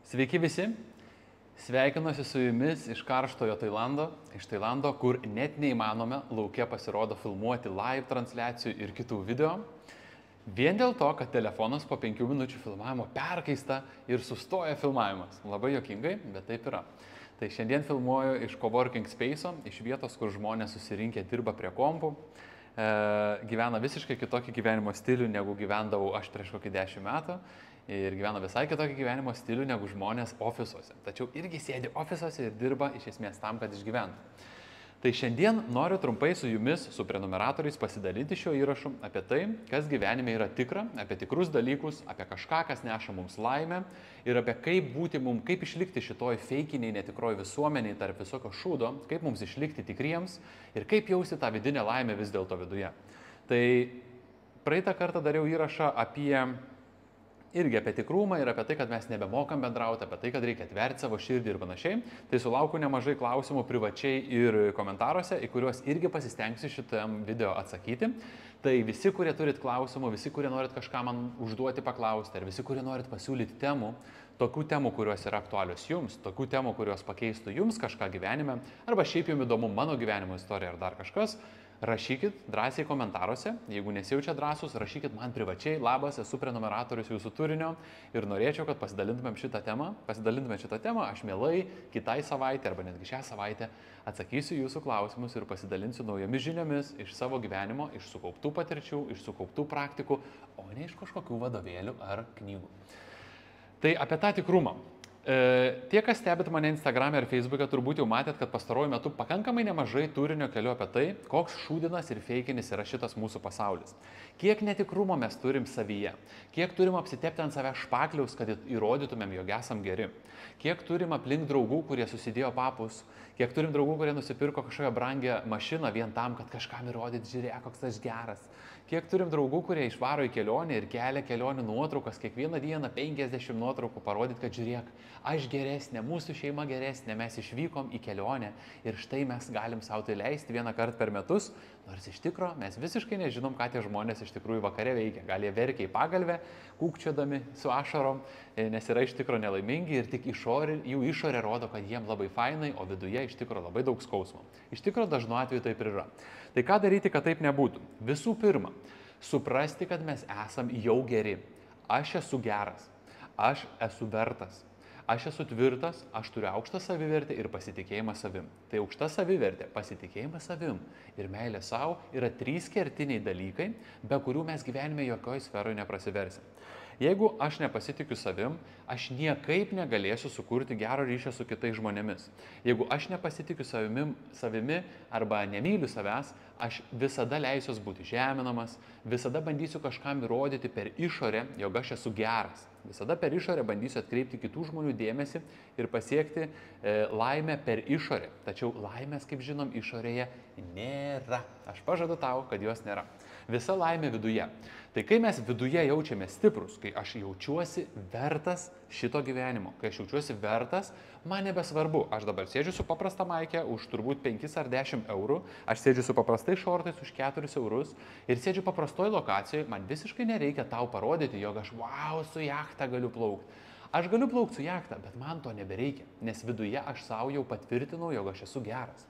Sveiki visi, sveikinuosi su jumis iš karštojo Tailando, kur net neįmanome laukia pasirodo filmuoti live transliacijų ir kitų video. Vien dėl to, kad telefonas po 5 minučių filmavimo perkaista ir sustoja filmavimas. Labai juokingai, bet taip yra. Tai šiandien filmuoju iš coworking space'o, iš vietos, kur žmonės susirinkę dirba prie kompų. Gyvena visiškai kitokį gyvenimo stilių, negu gyvendavau aš prieš kokį 10 metų. Ir gyvena visai kitokį gyvenimo stilių negu žmonės ofisuose. Tačiau irgi sėdi ofisuose ir dirba iš esmės tam, kad išgyventų. Tai šiandien noriu trumpai su jumis, su prenumeratoriais pasidalinti šio įrašu apie tai, kas gyvenime yra tikra, apie tikrus dalykus, apie kažką, kas neša mums laimę ir apie kaip būti mums, kaip išlikti šitoj feikiniai, netikroj visuomeniai tarp visokio šūdo, kaip mums išlikti tikriems ir kaip jausti tą vidinę laimę vis dėlto viduje. Tai praeitą kartą dariau įrašą irgi apie tikrumą ir apie tai, kad mes nebemokam bendrauti, apie tai, kad reikia atverti savo širdį ir panašiai. Tai sulaukiu nemažai klausimų privačiai ir komentaruose, į kuriuos irgi pasistengsiu šitam video atsakyti. Tai visi, kurie turit klausimų, visi, kurie norit kažką man užduoti, paklausti, ar visi, kurie norit pasiūlyti temų, tokių temų, kurios yra aktualios jums, tokių temų, kurios pakeistų jums kažką gyvenime, arba šiaip jums įdomu mano gyvenimo istorija ar dar kažkas, rašykit drąsiai komentaruose, jeigu nesijaučia drąsus, rašykit man privačiai, labas, esu prenumeratorius jūsų turinio ir norėčiau, kad pasidalintumėm šitą temą, aš mielai kitai savaitę arba netgi šią savaitę atsakysiu jūsų klausimus ir pasidalinsiu naujomis žiniomis iš savo gyvenimo, iš sukauptų patirčių, iš sukauptų praktikų, o ne iš kažkokių vadovėlių ar knygų. Tai apie tą tikrumą. Tie, kas stebit mane Instagram'e ir Facebook'e, turbūt jau matėt, kad pastaruoju metu pakankamai nemažai turinio keliu apie tai, koks šūdinas ir feikinis yra šitas mūsų pasaulis. Kiek netikrumo mes turim savyje, kiek turim apsitepti ant savęs špakliaus, kad įrodytumėm, jog esam geri. Kiek turim aplink draugų, kurie susidėjo papus, kiek turim draugų, kurie nusipirko kažkokią brangią mašiną vien tam, kad kažkam įrodyti, žiūrėk, koks aš geras. Kiek turim draugų, kurie išvaro į kelionę ir kelia kelionių nuotraukas, kiekvieną dieną 50 nuotraukų parodyti, kad žiūrėk, aš geresnė, mūsų šeima geresnė, mes išvykom į kelionę ir štai mes galim savo tai leisti vieną kartą per metus, nors iš tikro mes visiškai nežinom, ką tie žmonės iš tikrųjų vakare veikia. Gal jie verkia į pagalvę, kūkčiodami su ašarom, nes yra iš tikro nelaimingi ir tik jų išorė rodo, kad jiem labai fainai, o viduje iš tikro labai daug skausmo. Iš tikro dažnu atveju taip ir yra. Tai ką daryti, kad taip nebūtų? Visų pirma, suprasti, kad mes esam jau geri. Aš esu geras, aš esu vertas. Aš esu tvirtas, aš turiu aukštą savivertę ir pasitikėjimą savim. Tai aukšta savivertė, pasitikėjimas savim ir meilė savo yra 3 kertiniai dalykai, be kurių mes gyvenime jokioje sferoje neprasiversim. Jeigu aš nepasitikiu savim, aš niekaip negalėsiu sukurti gero ryšio su kitais žmonėmis. Jeigu aš nepasitikiu savimi arba nemyliu savęs, aš visada leisiuos būti žeminamas, visada bandysiu kažkam įrodyti per išorę, jog aš esu geras. Visada per išorę bandysiu atkreipti kitų žmonių dėmesį ir pasiekti laimę per išorę. Tačiau laimės, kaip žinom, išorėje nėra. Aš pažadu tau, kad jos nėra. Visa laimė viduje. Tai kai mes viduje jaučiame stiprus, kai aš jaučiuosi vertas šito gyvenimo, kai aš jaučiuosi vertas, man nebesvarbu. Aš dabar sėdžiu su paprasta maikė už turbūt 5 ar 10 eurų, aš sėdžiu su paprastai šortais už 4 eurus ir sėdžiu paprastoj lokacijoje, man visiškai nereikia tau parodyti, jog aš wow, su jachta galiu plaukti. Aš galiu plaukti su jachta, bet man to nebereikia, nes viduje aš savo jau patvirtinau, jog aš esu geras.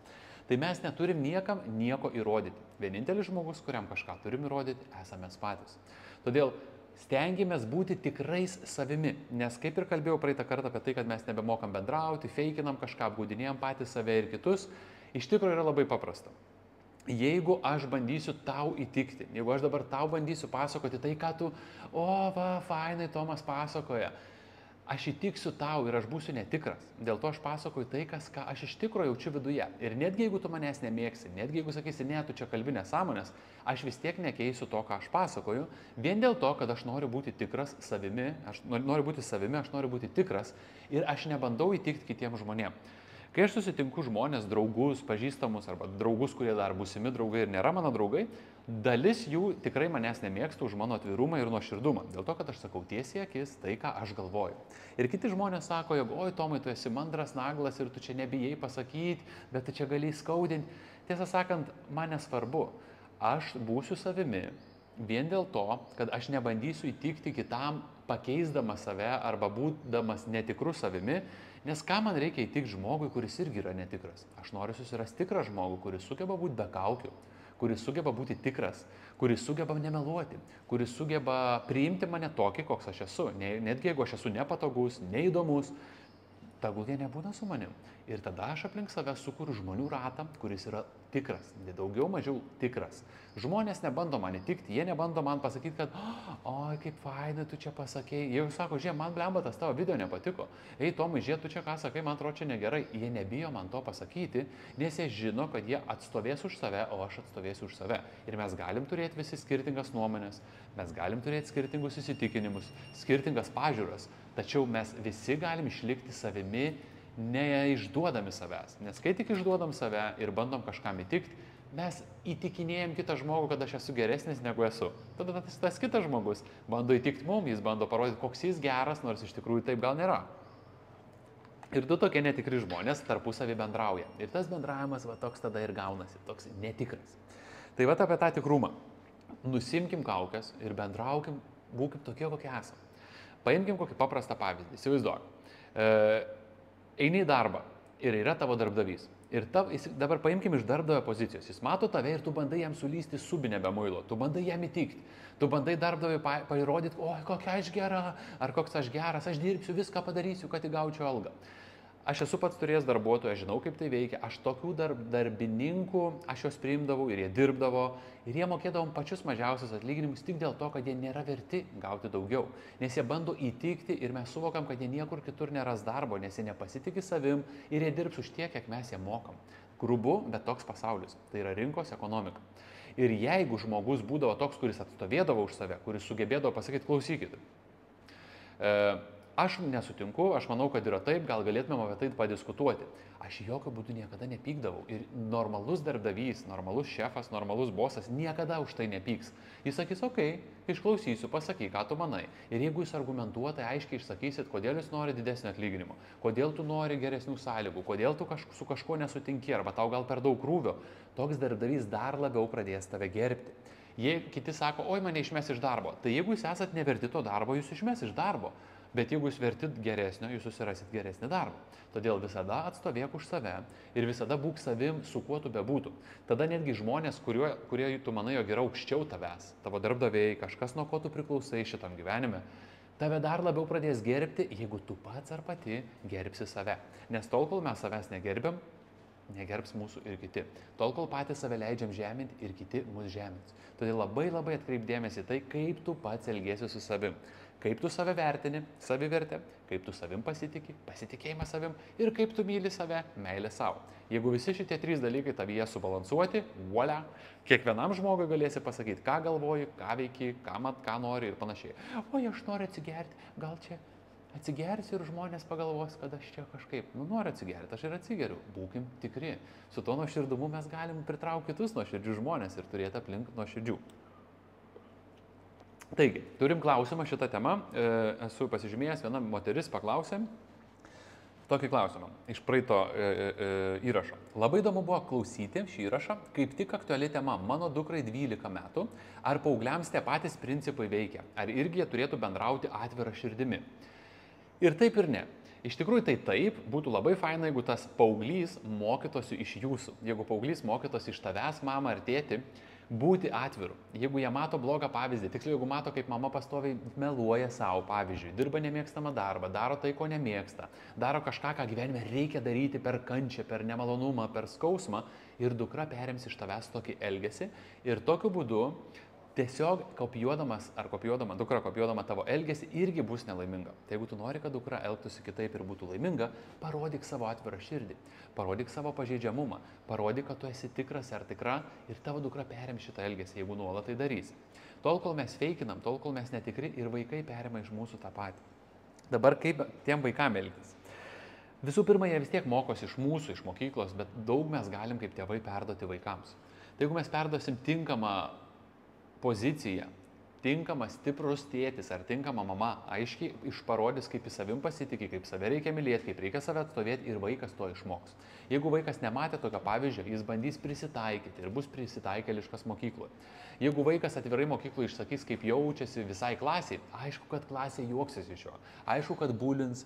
Tai mes neturim niekam nieko įrodyti. Vienintelis žmogus, kuriam kažką turim įrodyti, esame mes patys. Todėl stengiamės būti tikrais savimi, nes kaip ir kalbėjau praeitą kartą apie tai, kad mes nebemokam bendrauti, feikinam kažką, apgaudinėjam patys save ir kitus, iš tikrųjų yra labai paprasta. Jeigu aš bandysiu tau įtikti, jeigu aš dabar tau bandysiu pasakoti tai, ką tu, fainai Tomas pasakoja, aš įtiksiu tau ir aš būsiu netikras. Dėl to aš pasakoju tai, ką aš iš tikro jaučiu viduje. Ir netgi jeigu tu manęs nemėgsi, netgi jeigu sakysi, ne, tu čia kalbi nesąmonės, aš vis tiek nekeisiu to, ką aš pasakoju, vien dėl to, kad aš noriu būti tikras savimi, aš noriu būti tikras ir aš nebandau įtikti kitiems žmonėms. Kai aš susitinku žmonės, draugus, pažįstamus arba draugus, kurie dar būsimi draugai ir nėra mano draugai, dalis jų tikrai manęs nemėgsta už mano atvirumą ir nuoširdumą. Dėl to, kad aš sakau tiesiai akis tai, ką aš galvoju. Ir kiti žmonės sako, jog, oi Tomai, tu esi mandras naglas ir tu čia nebijai pasakyti, bet tu čia gali skaudinti. Tiesą sakant, man nesvarbu. Aš būsiu savimi vien dėl to, kad aš nebandysiu įtikti kitam, pakeisdamas save arba būdamas netikru savimi, nes ką man reikia įtikti žmogui, kuris irgi yra netikras. Aš noriu susirasti tikrą žmogų, kuris sugeba būti be kaukių, kuris sugeba būti tikras, kuris sugeba nemeluoti, kuris sugeba priimti mane tokį, koks aš esu. Netgi jeigu aš esu nepatogus, neįdomus, tegul jie nebūna su manim. Ir tada aš aplink save sukuriu žmonių ratą, kuris yra tikras, daugiau mažiau tikras. Žmonės nebando man įtikti, jie nebando man pasakyti, kad oi, kaip fainai tu čia pasakėjai. Jie sako, žiūrėk, man blemba tas tavo video nepatiko. Ei, Tomai, žiūrėk, tu čia ką sakai, man atrodo čia negerai. Jie nebijo man to pasakyti, nes jie žino, kad jie atstovės už save, o aš atstovėsiu už save. Ir mes galim turėti visi skirtingas nuomonės, mes galim turėti skirtingus įsitikinimus, skirtingas pažiūras, tačiau mes visi galim išlikti savimi, neišduodami savęs. Nes kai tik išduodam save ir bandom kažkam įtikti, mes įtikinėjom kitą žmogų, kad aš esu geresnis negu esu. Tada tas kitas žmogus bando įtikti mums, jis bando parodyti, koks jis geras, nors iš tikrųjų taip gal nėra. Ir du tokie netikri žmonės tarpusavį bendrauja. Ir tas bendravimas va toks tada ir gaunasi, toks netikras. Tai va apie tą tikrumą. Nusimkim kaukes ir bendraukim, būkim tokie, kokie esame. Paimkim kokį paprastą pavyzdį. Įsivaizduok. Eini į darbą ir yra tavo darbdavys. Ir dabar paimkim iš darbdavio pozicijos. Jis mato tave ir tu bandai jam sulysti subinę be muilo. Tu bandai jam įtikti. Tu bandai darbdaviui parodyti, oi, kokia aš gera, ar koks aš geras, aš dirbsiu, viską padarysiu, kad įgaučiau algą. Aš esu pats turėjęs darbuotojų, aš žinau, kaip tai veikia. Aš tokių darbininkų, aš juos priimdavau ir jie dirbdavo. Ir jie mokėdavo pačius mažiausius atlyginimus tik dėl to, kad jie nėra verti gauti daugiau. Nes jie bando įtikti ir mes suvokiam, kad jie niekur kitur neras darbo, nes jie nepasitikė savim ir jie dirbs už tiek, kiek mes jie mokam. Grubu, bet toks pasaulis. Tai yra rinkos ekonomika. Ir jeigu žmogus būdavo toks, kuris atstovėdavo už save, kuris sugebėdavo pasakyti, klausykit. Aš nesutinku, aš manau, kad yra taip, gal galėtumėm apie tai padiskutuoti. Aš jokių būdų niekada nepykdavau. Ir normalus darbdavys, normalus šefas, normalus bosas niekada už tai nepyks. Jis sakys, okei, išklausysiu, pasakyk, ką tu manai. Ir jeigu jūs argumentuotai aiškiai išsakysit, kodėl jūs nori didesnio atlyginimo, kodėl tu nori geresnių sąlygų, kodėl tu su kažkuo nesutinki, arba tau gal per daug krūvio, toks darbdavys dar labiau pradės tave gerbti. Jei kiti sako, oi, mane išmes iš darbo, tai jeigu jūs esat neverti to darbo, jūs išmes iš darbo. Bet jeigu jūs vertit geresnio, jūs susirasit geresnį darbą. Todėl visada atstovėk už save ir visada būk savim, su kuo tu bebūtų. Tada netgi žmonės, kurie tu manai, jog yra aukščiau tavęs, tavo darbdaviai, kažkas, nuo ko tu priklausai šitam gyvenime, tave dar labiau pradės gerbti, jeigu tu pats ar pati gerbsi save. Nes tol, kol mes savęs negerbiam, negerbs mūsų ir kiti. Tol, kol patys save leidžiam žeminti ir kiti mus žemins. Todėl labai atkreip dėmesį tai, kaip tu pats elgiesi su savim. Kaip tu save vertini, savivertę, kaip tu savim pasitiki, pasitikėjimą savim ir kaip tu myli save, meilė savo. Jeigu visi šitie trys dalykai tavyje subalansuoti, voila, kiekvienam žmogui galėsi pasakyti, ką galvoji, ką veiki, ką nori ir panašiai. O aš noriu atsigerti, gal čia atsigersiu ir žmonės pagalvos, kad aš čia kažkaip, noriu atsigerti, aš ir atsigeriu. Būkim tikri. Su to nuoširdumu mes galim pritraukti kitus nuoširdžių žmonės ir turėti aplink nuoširdžių. Taigi, turim klausimą šitą temą. Esu pasižymėjęs, viena moteris paklausė tokį klausimą iš praeito įrašo. Labai įdomu buvo klausyti šį įrašą, kaip tik aktuali tema. Mano dukrai 12 metų. Ar paaugliams tie patys principai veikia? Ar irgi jie turėtų bendrauti atvirą širdimi? Ir taip ir ne. Iš tikrųjų tai taip, būtų labai faina, jeigu tas paauglys mokytųsi iš jūsų. Jeigu paauglys mokytųsi iš tavęs, mama ar tėti, būti atviru. Jeigu jie mato blogą pavyzdį, tiksliau, jeigu mato, kaip mama pastoviai meluoja savo, pavyzdžiui, dirba nemėgstamą darbą, daro tai, ko nemėgsta, daro kažką, ką gyvenime reikia daryti per kančią, per nemalonumą, per skausmą ir dukra perims iš tavęs tokį elgesį ir tokiu būdu tiesiog dukra kopijuodama tavo elgesį irgi bus nelaiminga. Tai jeigu tu nori, kad dukra elgtųsi kitaip ir būtų laiminga, parodyk savo atvirą širdį, parodyk savo pažeidžiamumą, parodyk, kad tu esi tikras ar tikra ir tavo dukra perims šitą elgesį, jeigu nuolat tai darys. Tol, kol mes feikinam, tol, kol mes netikri ir vaikai perima iš mūsų tą patį. Dabar kaip tiem vaikam elgtis? Visų pirma, jie vis tiek mokosi iš mūsų, iš mokyklos, bet daug mes galim kaip tėvai perduoti vaikams. Tai jeigu mes perduosim tinkamą poziciją, tinkamas, stiprus tėtis ar tinkama mama aiškiai išparodys, kaip į savim pasitikė, kaip save reikia mylėti, kaip reikia save atstovėti ir vaikas to išmoks. Jeigu vaikas nematė tokio pavyzdžio, jis bandys prisitaikyti ir bus prisitaikėliškas mokykloje. Jeigu vaikas atvirai mokykloje išsakys, kaip jaučiasi visai klasiai, aišku, kad klasė juoksis iš jo, aišku, kad bulins,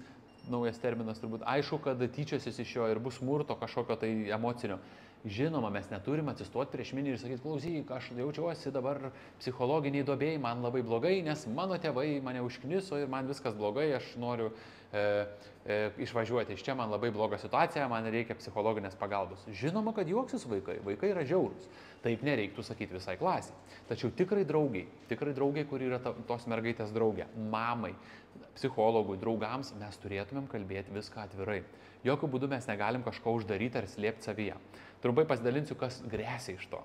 naujas terminas turbūt, aišku, kad tyčiosis iš jo ir bus smurto kažkokio tai emocinio. Žinoma, mes neturime atsistoti prieš minį ir sakyti, klausyk, aš jaučiuosi dabar psichologiniai duobėjai, man labai blogai, nes mano tėvai mane užkniso ir man viskas blogai, aš noriu išvažiuoti iš čia, man labai bloga situacija, man reikia psichologinės pagalbos. Žinoma, kad juoksis vaikai yra žiaurūs. Taip nereiktų sakyti visai klasiai. Tačiau tikrai draugiai, kur yra tos mergaitės draugė, mamai, psichologui, draugams, mes turėtumėm kalbėti viską atvirai. Jokių būdų mes negalim kažko uždaryti ar slėpti savyje. Trumpai pasidalinsiu, kas grėsia iš to.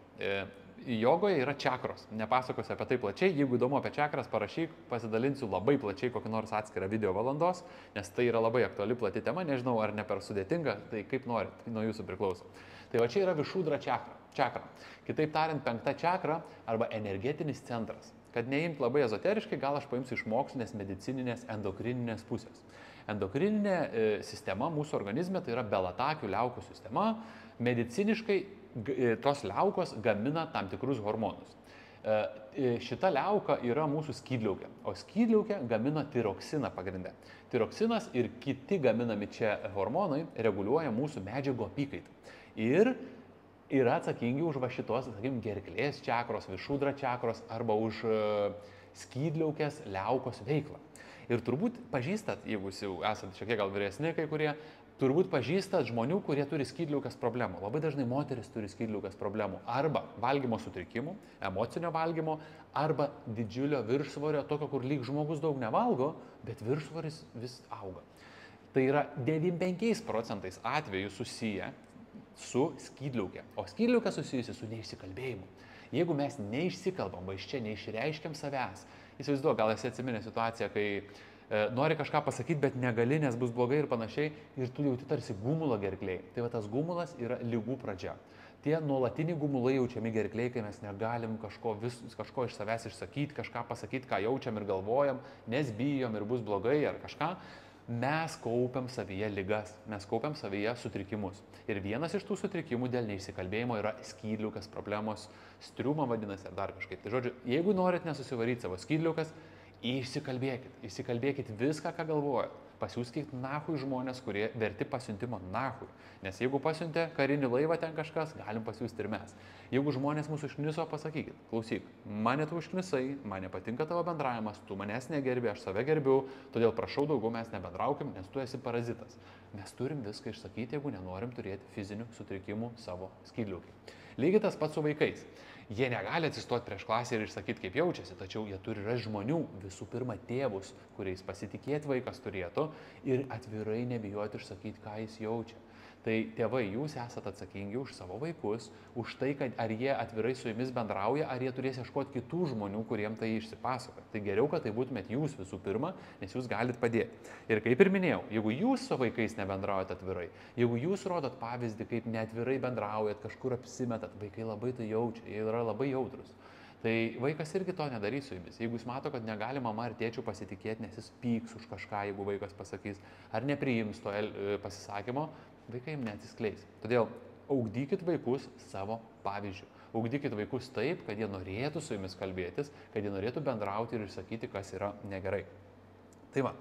Jogoje yra čakros. Nepasakosiu apie tai plačiai. Jeigu įdomu apie čakras, parašyk, pasidalinsiu labai plačiai kokį nors atskirą video valandos, nes tai yra labai aktuali plati tema, nežinau, ar ne per sudėtinga, tai kaip norit, nuo jūsų priklauso. Tai va čia yra višudra čakra. Kitaip tariant, 5 čakra arba energetinis centras. Kad neimt labai ezoteriškai, gal aš paimsiu iš mokslinės, medicininės, endokrininės pusės. Endokrininė sistema mūsų organizme tai yra belatakių liaukų sistema. Mediciniškai tos liaukos gamina tam tikrus hormonus. Šita liauka yra mūsų skydliaukė, o skydliaukė gamina tiroksiną pagrindę. Tiroksinas ir kiti gaminami čia hormonai reguliuoja mūsų medžiagų apykaitą. Ir yra atsakingi už va šitos, sakykime, gerklės čakros, višudra čakros arba už skydliaukės liaukos veiklą. Ir turbūt pažįstat, jeigu jūs jau esate šiek tiek gal vyresni kai kurie, turbūt pažįstat žmonių, kurie turi skydliaukės problemų. Labai dažnai moteris turi skydliaukės problemų. Arba valgymo sutrikimų, emocinio valgymo, arba didžiulio viršsvorio, tokio, kur lyg žmogus daug nevalgo, bet viršsvoris vis auga. Tai yra 95% atvejų susiję su skydliaukė. O skydliaukė susijusi su neišsikalbėjimu. Jeigu mes neišsikalbam, va iš čia neišreiškiam savęs, įsivaizduoju, gal esi atsiminę situaciją, kai nori kažką pasakyti, bet negali, nes bus blogai ir panašiai, ir tu jauti tarsi gumulą gerklėje. Tai va tas gumulas yra ligų pradžia. Tie nuolatiniai gumulai jaučiami gerklėje, kai mes negalim kažko iš savęs išsakyti, kažką pasakyti, ką jaučiam ir galvojam, nes bijom ir bus blogai ar kažką. Mes kaupiam savyje ligas, mes kaupiam savyje sutrikimus. Ir vienas iš tų sutrikimų dėl neišsikalbėjimo yra skydliaukės problemos, striuma vadinasi ar dar kažkaip. Tai žodžiu, jeigu norit nesusivaryti savo skydliaukės, įsikalbėkit viską, ką galvojat. Pasiųskit nahui žmonės, kurie verti pasiuntimo nahui. Nes jeigu pasiuntė karinį laivą ten kažkas, galim pasiųsti ir mes. Jeigu žmonės mūsų iškniso, pasakykit, klausyk, mane tu užknisai, man nepatinka tavo bendravimas, tu manęs negerbi, aš save gerbiu, todėl prašau daugiau mes nebendraukim, nes tu esi parazitas. Mes turim viską išsakyti, jeigu nenorim turėti fizinių sutrikimų savo skydliaukai. Lygiai tas pats su vaikais. Jie negali atsistoti prieš klasę ir išsakyti, kaip jaučiasi, tačiau jie turi rasti žmonių, visų pirma tėvus, kuriais pasitikėti vaikas turėtų ir atvirai nebijoti išsakyti, ką jis jaučia. Tai tėvai, jūs esate atsakingi už savo vaikus, už tai, kad ar jie atvirai su jumis bendrauja, ar jie turės ieškoti kitų žmonių, kuriem tai išsipasakoja. Tai geriau, kad tai būtumėt jūs visų pirma, nes jūs galite padėti. Ir kaip ir minėjau, jeigu jūs su vaikais nebendraujat atvirai, jeigu jūs rodot pavyzdį, kaip neatvirai bendraujat, kažkur apsimetat, vaikai labai tai jaučia, jie yra labai jautrus. Tai vaikas irgi to nedarys su jumis. Jeigu jis mato, kad negali mama ar tėčių pasitikėti, nes jis pyks už kažką, jeigu vaikas pasakys, ar nepriims to pasisakymo, vaikai jums neatsiskleis. Todėl ugdykit vaikus savo pavyzdžių. Ugdykit vaikus taip, kad jie norėtų su jumis kalbėtis, kad jie norėtų bendrauti ir išsakyti, kas yra negerai. Tai va,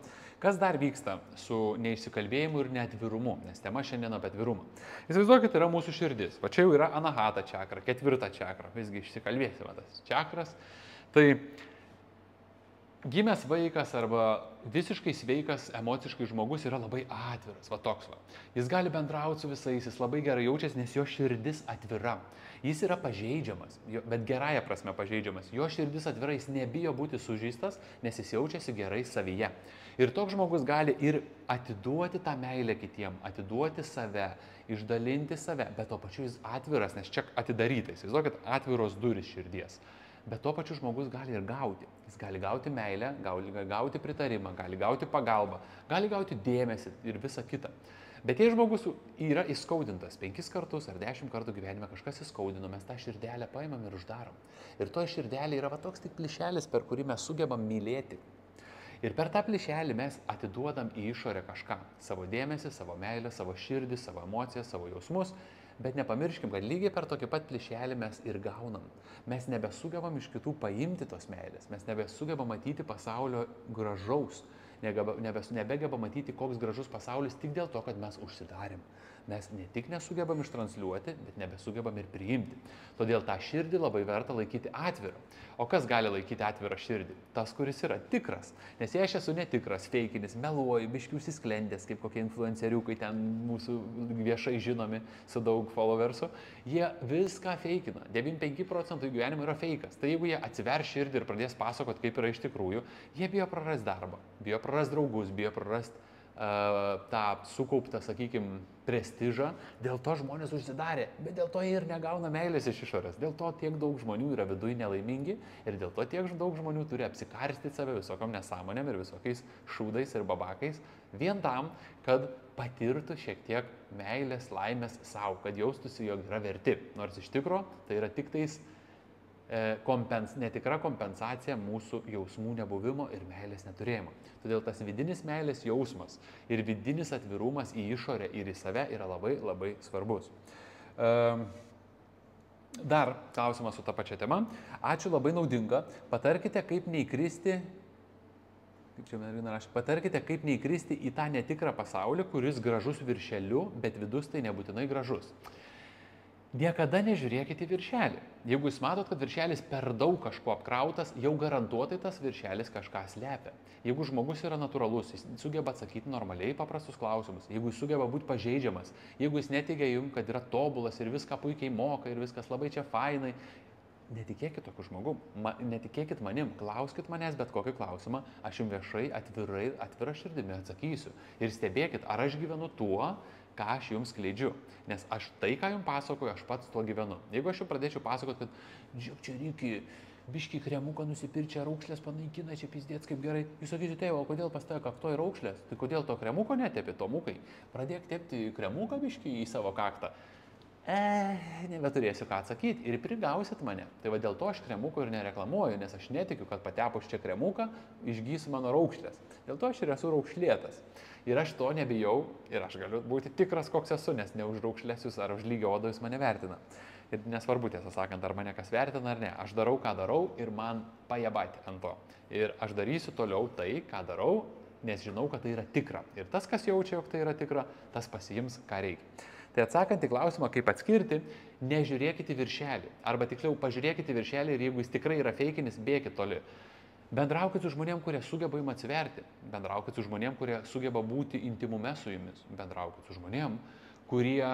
kas dar vyksta su neišsikalbėjimu ir neatvirumu, nes tema šiandien apie atvirumą. Įsivaizduokit, yra mūsų širdis. Va čia jau yra anahata čakra, 4 čakra, visgi išsikalbėsime tas čakras. Tai gimęs vaikas arba visiškai sveikas emociškai žmogus yra labai atviras, va toks va. Jis gali bendrauti su visais, jis labai gerai jaučiasi, nes jo širdis atvira. Jis yra pažeidžiamas, bet gerąja prasme pažeidžiamas. Jo širdis atvira, jis nebijo būti sužeistas, nes jis jaučiasi gerai savyje. Ir toks žmogus gali ir atiduoti tą meilę kitiem, atiduoti save, išdalinti save, bet to pačiu jis atviras, nes čia atidarytais. Įsivaizduokit, atviros durys širdies. Bet tuo pačiu žmogus gali ir gauti. Jis gali gauti meilę, gali gauti pritarimą, gali gauti pagalbą, gali gauti dėmesį ir visą kitą. Bet jei žmogus yra įskaudintas 5 kartus ar 10 kartų gyvenime, kažkas įskaudino, mes tą širdelę paimam ir uždarom. Ir to širdelė yra va toks tik plyšelis, per kurį mes sugebam mylėti. Ir per tą plyšelį mes atiduodam į išorę kažką. Savo dėmesį, savo meilę, savo širdį, savo emocijas, savo jausmus. Bet nepamirškim, kad lygiai per tokį pat plyšelį mes ir gaunam. Mes nebesugebam iš kitų paimti tos meilės. Mes nebesugebam matyti pasaulio gražaus. Nebegebam matyti, koks gražus pasaulis tik dėl to, kad mes užsidarėm. Mes ne tik nesugebam ištranslliuoti, bet nebesugebam ir priimti. Todėl tą širdį labai verta laikyti atvirą. O kas gali laikyti atvirą širdį? Tas, kuris yra tikras. Nes jei aš esu netikras, feikinis, meluoju, biškių įsisklendęs, kaip kokie influenceriukai ten mūsų viešai žinomi su daug followersų, jie viską feikina. 95% gyvenimo yra feikas. Tai jeigu jie atsiver širdį ir pradės pasakoti, kaip yra iš tikrųjų, jie bijo prarasti darbą, bijo prarasti draugus, bijo prarasti tą sukauptą, sakykime, prestižą, dėl to žmonės užsidarė, bet dėl to jie ir negauna meilės iš išorės, dėl to tiek daug žmonių yra viduje nelaimingi ir dėl to tiek daug žmonių turi apsikarstyti save visokiom nesąmonėm ir visokiais šūdais ir babakais, vien tam, kad patirtų šiek tiek meilės, laimės savo, kad jaustųsi, jog yra verti, nors iš tikro tai yra tik tais netikra kompensacija mūsų jausmų nebuvimo ir meilės neturėjimo. Todėl tas vidinis meilės jausmas ir vidinis atvirumas į išorę ir į save yra labai labai svarbus. Dar klausimas su ta pačia tema. Ačiū, labai naudinga. Patarkite, kaip neįkristi į tą netikrą pasaulį, kuris gražus viršeliu, bet vidus tai nebūtinai gražus. Niekada nežiūrėkite į viršelį. Jeigu jūs matot, kad viršelis per daug kažko apkrautas, jau garantuotai tas viršelis kažką slepia. Jeigu žmogus yra natūralus, jis sugeba atsakyti normaliai paprastus klausimus, jeigu jis sugeba būti pažeidžiamas, jeigu jis neteigia jums, kad yra tobulas ir viską puikiai moka ir viskas labai čia fainai, netikėkit tokiu žmogum, netikėkit manim, klauskit manęs bet kokį klausimą, aš jums viešai, atvira širdimi atsakysiu. Ir stebėkit, ar aš gyvenu tuo, ką aš jums skleidžiu. Nes aš tai, ką jums pasakoju, aš pats tuo gyvenu. Jeigu aš jums pradėčiau pasakoti, kad žiūrėk, čia reikia biškį kremuką nusipirkti, čia raukšlės panaikina, čia pizdėts kaip gerai. Jūs sakysite, tėvo, o kodėl pas tave kaktoji raukšlės? Tai kodėl to kremuko netepi, tomukai? Pradėk tepti kremuką biškį į savo kaktą. Nebeturėsiu ką atsakyti ir prigausit mane. Tai va dėl to aš kremuko ir nereklamuoju, nes aš netikiu, kad patepus čia kremuką išgys mano raukšlės. Dėl to aš ir esu raukšlėtas. Ir aš to nebijau ir aš galiu būti tikras, koks esu, nes ne už raukšlės ar už lygio odą jūs mane vertina. Ir nesvarbu, tiesą sakant, ar mane kas vertina ar ne. Aš darau, ką darau ir man pajabati ant to. Ir aš darysiu toliau tai, ką darau, nes žinau, kad tai yra tikra. Ir tas, kas jaučia, jog tai yra tikra, tas pasiims, ką reikia. Tai atsakant į klausimą, kaip atskirti, nežiūrėkite viršelį. Arba tiksliau, pažiūrėkite viršelį ir jeigu jis tikrai yra feikinis, bėkit toli. Bendraukit su žmonėm, kurie sugeba jums atsiverti. Bendraukit su žmonėm, kurie sugeba būti intimume su jumis. Bendraukit su žmonėm, kurie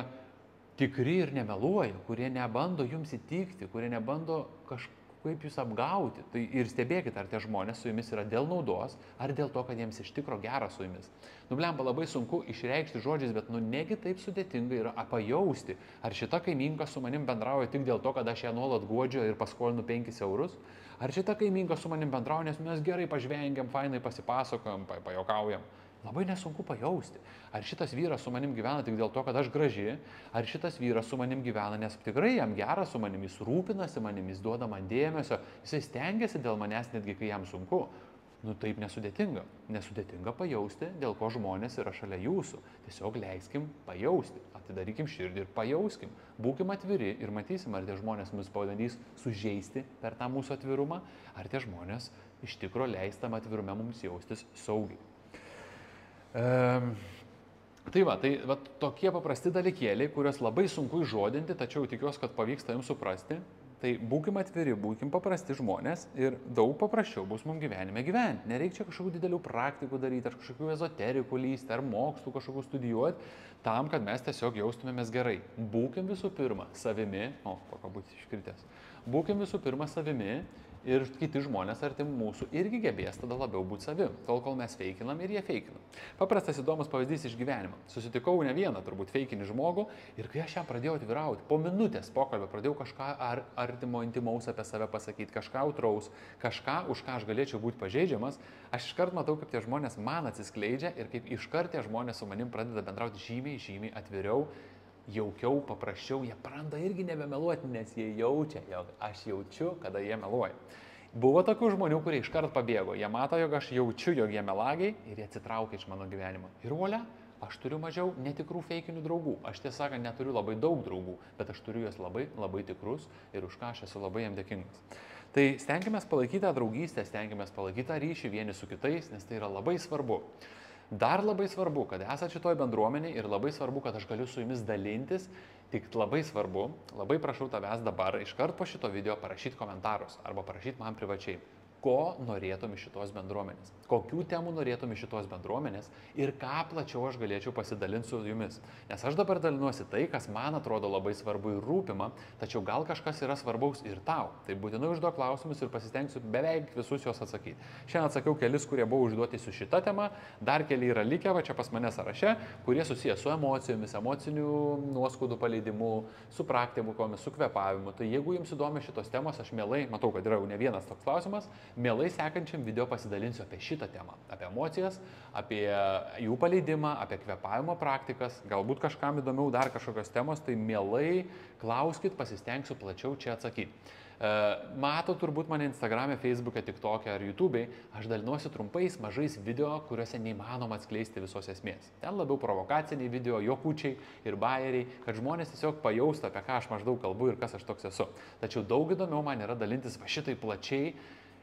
tikri ir nemeluoja, kurie nebando jums įtikti, kurie nebando kažkaip jūs apgauti. Tai ir stebėkit, ar tie žmonės su jumis yra dėl naudos, ar dėl to, kad jiems iš tikro gera su jumis. Blemba, labai sunku išreikšti žodžiais, bet negi taip sudėtinga yra pajausti, ar šita kaimynka su manim bendrauja tik dėl to, kad aš ją nuolat guodžiu ir paskolinu 5 eurus, ar šita kaimynka su manim bendrauja, nes mes gerai pažvengiam, fainai pasipasakojam, pajokaujam. Labai nesunku pajausti, ar šitas vyras su manim gyvena tik dėl to, kad aš graži, ar šitas vyras su manim gyvena, nes tikrai jam gera su manim, jis rūpinasi manim, jis duoda man dėmesio, jisai stengiasi dėl manęs netgi, kai jam sunku. Nu taip nesudėtinga. Nesudėtinga pajausti, dėl ko žmonės yra šalia jūsų. Tiesiog leiskim pajausti, atidarykim širdį ir pajauskim. Būkim atviri ir matysim, ar tie žmonės mus pabandys sužeisti per tą mūsų atvirumą, ar tie žmonės iš tikro leis tam atvirume mums jaustis saugiai. Tai va, tokie paprasti dalykėliai, kuriuos labai sunku įžodinti, tačiau tikiuosi, kad pavyksta jums suprasti. Tai būkim atviri, būkim paprasti žmonės ir daug paprasčiau bus mums gyvenime gyventi. Nereikia čia kažkokių didelių praktikų daryti, ar kažkokių ezoterikų lysti, ar mokslų kažkokių studijuoti, tam, kad mes tiesiog jaustumėmės gerai. Būkim visų pirma savimi, pakabūti iškritęs, būkim visų pirma savimi ir kiti žmonės arti mūsų irgi gebės tada labiau būti savim, tol kol mes feikinam ir jie feikina. Paprastas įdomus pavyzdys iš gyvenimo. Susitikau ne vieną turbūt feikinį žmogų ir kai aš jam pradėjau atvirauti, po minutės pokalbio pradėjau kažką artimo intimaus apie save pasakyti, kažką autraus, kažką, už ką aš galėčiau būti pažeidžiamas, aš iškart matau, kaip tie žmonės man atsiskleidžia ir kaip iškart tie žmonės su manim pradeda bendrauti žymiai atviriau, jaukiau, paprasčiau, jie praranda irgi nebemeluoti, nes jie jaučia, jog aš jaučiu, kada jie meluoja. Buvo tokių žmonių, kurie iškart pabėgo, jie mato, jog aš jaučiu, jog jie melagiai ir jie atsitraukia iš mano gyvenimo. Ir volia, aš turiu mažiau netikrų feikinių draugų. Aš tiesą sakant, neturiu labai daug draugų, bet aš turiu juos labai tikrus ir už ką aš esu labai jam dėkingas. Tai stenkimės palaikyti tą draugystę, stenkimės palaikyti tą ryšį vieni su kitais, nes tai yra labai svarbu. Dar labai svarbu, kad esate šitoj bendruomenėje ir labai svarbu, kad aš galiu su jumis dalintis, tik labai svarbu, labai prašau tavęs dabar iškart po šito video parašyti komentarus arba parašyti man privačiai, ko norėtum iš šitos bendruomenės, kokių temų norėtum iš šitos bendruomenės ir ką plačiau aš galėčiau pasidalinti su jumis. Nes aš dabar dalinuosi tai, kas man atrodo labai svarbu ir rūpima, tačiau gal kažkas yra svarbaus ir tau. Tai būtinai užduok klausimus ir pasistengsiu beveik visus juos atsakyti. Šiandien atsakiau kelis, kurie buvo užduoti su šita tema, dar keli yra likę, va čia pas mane sąraše, kurie susiję su emocijomis, emocinių nuoskaudų paleidimu, su praktikomis, su kvėpavimu. Tai jeigu jums įdomi šitos temos, aš mielai, matau, kad yra jau ne vienas toks klausimas, mielai sekančiam video pasidalinsiu apie šitą temą, apie emocijas, apie jų paleidimą, apie kvėpavimo praktikas, galbūt kažkam įdomiau dar kažkokios temos, tai mielai klauskit, pasistengsiu plačiau čia atsakyti. Mato turbūt mane Instagram'e, Facebook'e, TikTok'e ar YouTube'e, aš dalinuosi trumpais, mažais video, kuriuose neįmanoma atskleisti visos esmės. Ten labiau provokaciniai video, jokučiai ir bajeriai, kad žmonės tiesiog pajaustų, apie ką aš maždaug kalbu ir kas aš toks esu. Tačiau daug įdomiau man yra dalintis va šitai plačiai,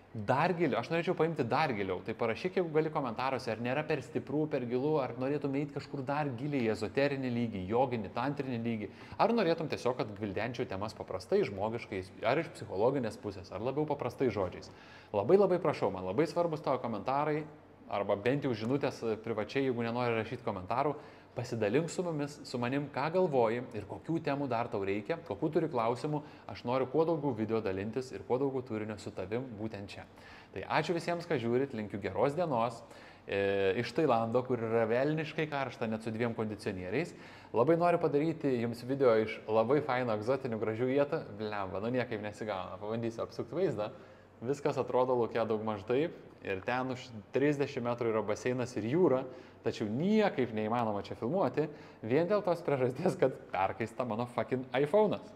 dar giliau, aš norėčiau paimti dar giliau, tai parašyk, jeigu gali komentaruose, ar nėra per stiprų, per gilų, ar norėtum eiti kažkur dar giliai į ezoterinį lygį, joginį, tantrinį lygį, ar norėtum tiesiog, kad gvildenčiau temas paprastai, žmogiškai, ar iš psichologinės pusės, ar labiau paprastai žodžiais. Labai prašau, man labai svarbus tavo komentarai, arba bent jau žinutės privačiai, jeigu nenori rašyti komentarų, pasidalink su manim, ką galvoji ir kokių temų dar tau reikia, kokių turi klausimų, aš noriu kuo daugiau video dalintis ir kuo daugiau turinio su tavim būtent čia. Tai ačiū visiems, kad žiūrit, linkiu geros dienos iš Tailando, kur yra velniškai karšta net su 2 kondicionieriais. Labai noriu padaryti jums video iš labai faino, egzotinių, gražių vietų. Blemba, nu niekaip nesigauna, pabandysiu apsukti vaizdą. Viskas atrodo laukia daugmaž taip ir ten už 30 metrų yra baseinas ir jūra, tačiau niekaip neįmanoma čia filmuoti, vien dėl tos priežasties, kad perkaista mano fucking iPhone'as.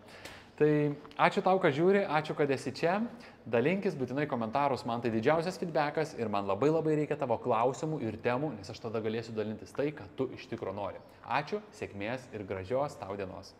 Tai ačiū tau, kad žiūri, ačiū, kad esi čia, dalinkis būtinai komentarus, man tai didžiausias feedbackas ir man labai reikia tavo klausimų ir temų, nes aš tada galėsiu dalintis tai, ką tu iš tikro nori. Ačiū, sėkmės ir gražios tau dienos.